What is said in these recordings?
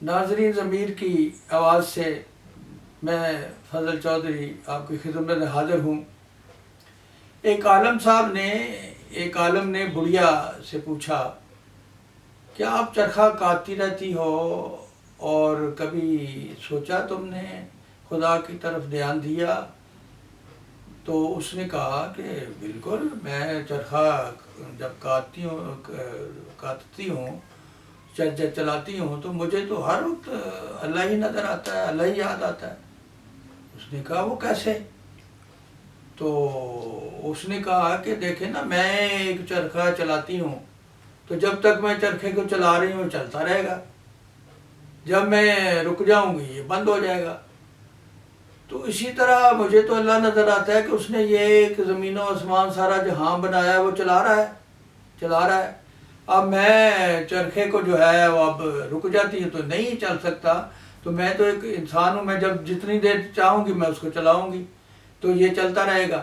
नाज़रीन ज़मीर की आवाज़ से मैं फजल चौधरी आपकी खिदमत में हाज़िर हूँ। एक आलम ने बुढ़िया से पूछा, क्या आप चरखा काटती रहती हो और कभी सोचा तुमने खुदा की तरफ ध्यान दिया? तो उसने कहा कि बिल्कुल, मैं चरखा जब काटती हूँ चलाती हूँ तो मुझे तो हर वक्त अल्लाह ही नज़र आता है, अल्लाह ही याद आता है। उसने कहा वो कैसे? तो उसने कहा कि देखे ना, मैं एक चरखा चलाती हूँ तो जब तक मैं चरखे को चला रही हूँ चलता रहेगा, जब मैं रुक जाऊँगी ये बंद हो जाएगा। तो इसी तरह मुझे तो अल्लाह नज़र आता है कि उसने ये एक ज़मीन और आसमान सारा जहां बनाया है वो चला रहा है। अब मैं चरखे को जो है वो अब रुक जाती है तो नहीं चल सकता, तो मैं तो एक इंसान हूँ, मैं जब जितनी देर चाहूँगी मैं उसको चलाऊँगी तो ये चलता रहेगा।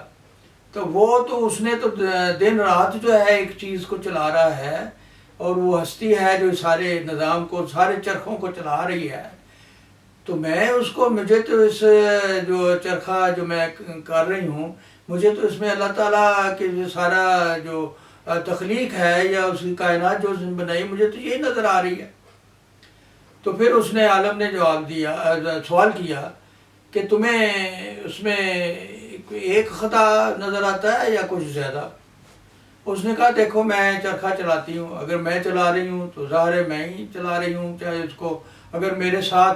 तो वो तो उसने तो दिन रात जो है एक चीज़ को चला रहा है, और वो हस्ती है जो सारे निज़ाम को, सारे चरखों को चला रही है। तो मैं उसको, मुझे तो इस जो चरखा जो मैं कर रही हूँ, मुझे तो इसमें अल्लाह ताला के जो सारा जो तख्लीक है या उसकी कायनात जो उसने बनाई, मुझे तो यही नज़र आ रही है। तो फिर उसने आलम ने जवाब दिया, सवाल किया कि तुम्हें उसमें एक ख़ता नज़र आता है या कुछ ज़्यादा? उसने कहा देखो, मैं चरखा चलाती हूँ, अगर मैं चला रही हूँ तो ज़ाहिर है मैं ही चला रही हूँ, चाहे उसको अगर मेरे साथ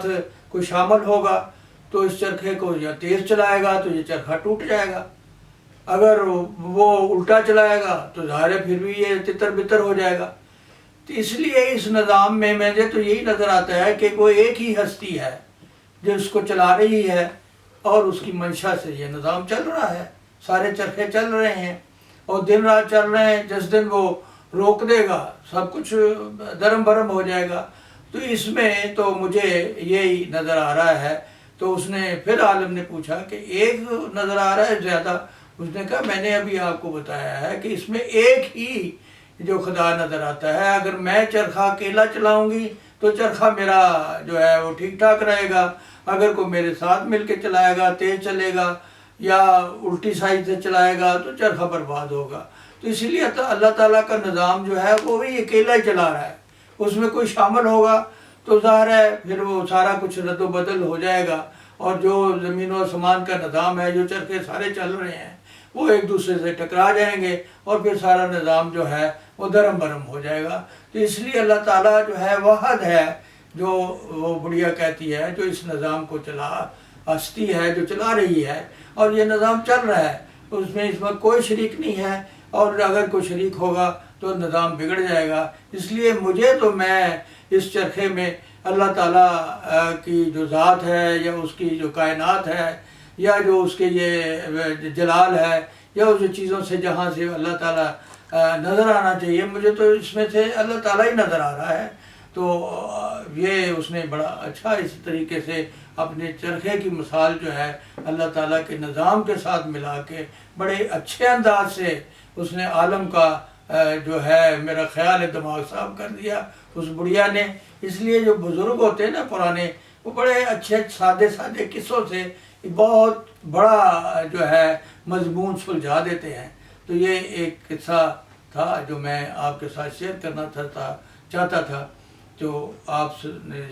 कोई शामिल होगा तो इस चरखे को या तेज़ चलाएगा तो ये चरखा टूट जाएगा, अगर वो उल्टा चलाएगा तो ज़ाहिर है फिर भी ये तितर बितर हो जाएगा। तो इसलिए इस निज़ाम में मुझे तो यही नज़र आता है कि कोई एक ही हस्ती है जो इसको चला रही है और उसकी मंशा से ये निज़ाम चल रहा है, सारे चरखे चल रहे हैं और दिन रात चल रहे हैं। जिस दिन वो रोक देगा सब कुछ दरम बरम हो जाएगा। तो इसमें तो मुझे यही नज़र आ रहा है। तो उसने फिर आलम ने पूछा कि एक नज़र आ रहा है ज़्यादा? उसने कहा मैंने अभी आपको बताया है कि इसमें एक ही जो खुदा नज़र आता है। अगर मैं चरखा अकेला चलाऊंगी तो चरखा मेरा जो है वो ठीक ठाक रहेगा, अगर कोई मेरे साथ मिलके चलाएगा, तेज़ चलेगा या उल्टी साइड से चलाएगा तो चरखा बर्बाद होगा। तो इसीलिए अल्लाह ताला का निज़ाम जो है वो भी अकेला ही चला रहा है, उसमें कोई शामिल होगा तो ज़ाहिर है फिर वो सारा कुछ रद्द बदल हो जाएगा, और जो ज़मीन और आसमान का निज़ाम है, जो चरखे सारे चल रहे हैं, वो एक दूसरे से टकरा जाएंगे और फिर सारा निज़ाम जो है वो दरम बरम हो जाएगा। तो इसलिए अल्लाह ताला जो है वाहद है, जो वो बुढ़िया कहती है, जो इस निज़ाम को हस्ती है जो चला रही है, और ये निज़ाम चल रहा है, उसमें इस वक्त कोई शरीक नहीं है, और अगर कोई शरीक होगा तो निज़ाम बिगड़ जाएगा। इसलिए मुझे तो, मैं इस चरखे में अल्लाह ताला की जो ज़ात है या उसकी जो कायनात है या जो उसके ये जलाल है या उस चीज़ों से जहाँ से अल्लाह ताला नज़र आना चाहिए, मुझे तो इसमें से अल्लाह ताला ही नज़र आ रहा है। तो ये उसने बड़ा अच्छा इस तरीके से अपने चरखे की मिसाल जो है अल्लाह ताला के निज़ाम के साथ मिला के बड़े अच्छे अंदाज से उसने आलम का जो है, मेरा ख्याल है, दिमाग साफ कर दिया उस बुढ़िया ने। इसलिए जो बुज़ुर्ग होते हैं ना पुराने, वो बड़े अच्छे सादे सादे किस्सों से बहुत बड़ा जो है मजमून सुलझा देते हैं। तो ये एक किस्सा था जो मैं आपके साथ शेयर करना चाहता था, जो आप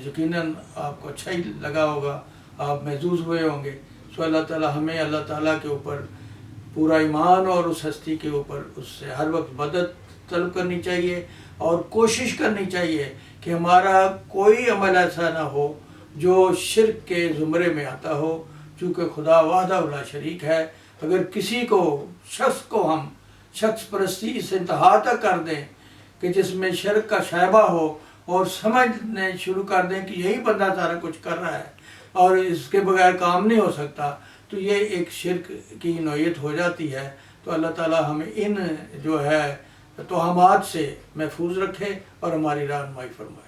यकीनन आपको अच्छा ही लगा होगा, आप महसूस हुए होंगे। सो अल्लाह ताला हमें, अल्लाह ताला के ऊपर पूरा ईमान और उस हस्ती के ऊपर उससे हर वक्त मदद तलब करनी चाहिए और कोशिश करनी चाहिए कि हमारा कोई अमल ऐसा ना हो जो शिर्क के ज़ुमरे में आता हो, चूँकि खुदा वहदहू ला शरीक है। अगर किसी को, शख्स को हम शख्स परस्ती इस इंतहा तक कर दें कि जिसमें शिर्क का शैबा हो और समझने शुरू कर दें कि यही बंदा सारा कुछ कर रहा है और इसके बगैर काम नहीं हो सकता, तो ये एक शिर्क की नौयत हो जाती है। तो अल्लाह ताला हमें इन जो है तोहमात से महफूज रखे और हमारी रहनुमाई फरमाए।